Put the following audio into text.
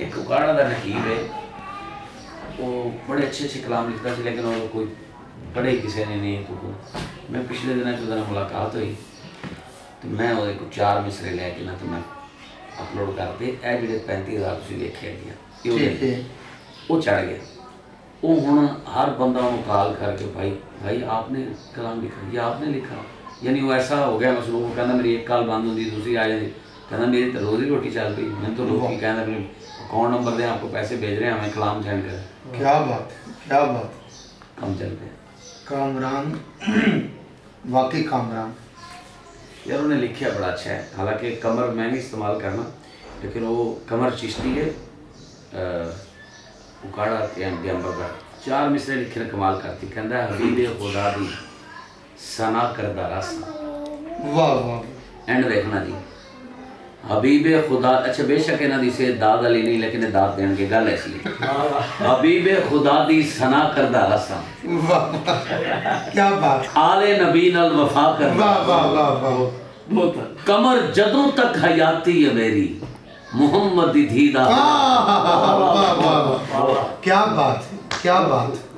एक उकाड़ा का नकीब है, वो बड़े अच्छे अच्छे कलाम लिखता सी, लेकिन वो कोई पढ़े किसी ने नहीं। तो मैं पिछले दिनों च मुलाकात हुई तो मैं वो कुछ 4 मिसरे लैके ना तो मैं अपलोड करते ए जो 35,000 तुम वेखे है वो चढ़ गया। वो हूँ हर बंदा उन्होंने कॉल करके भाई भाई आपने कलाम लिखा, ये आपने लिखा, यानी वो ऐसा हो गया मसलूक। वो कहना मेरी एक कॉल बंद होती दूसरी आ जाती, कहना मेरी तो रोज़ ही रोटी चल रही। मैंने तो लोग कहना अपने अकाउंट नंबर दें, आपको पैसे भेज रहे हैं, हमें कलाम सेंड करें। क्या बात, क्या बात। कम चलते हैं कामरान वाकई कामरान यार, उन्हें लिखा बड़ा अच्छा है। हालांकि कमर मैं नहीं इस्तेमाल करना, लेकिन वो कमर चिश्ती है उकाड़ा अंबर का 4 मिसरे लिखे ने कमाल करती। कहता है हबीबे खुदा दी सना करदा रस। वाह वाह। एंड देखना जी, हबीबे खुदा, अच्छा बेशक इन्हों की सेहत दाद वाली नहीं, लेकिन दाद देने की गल ऐसी है। हबीबे खुदा दी सना करदा रसा, वाह क्या बात। आले नबी नाल वफा कर, वाह वाह वाह वाह। बहुत कमर जदों तक हयाती है मेरी मुहम्मद दी धी दा। वाह वाह वाह, क्या बात, क्या बात।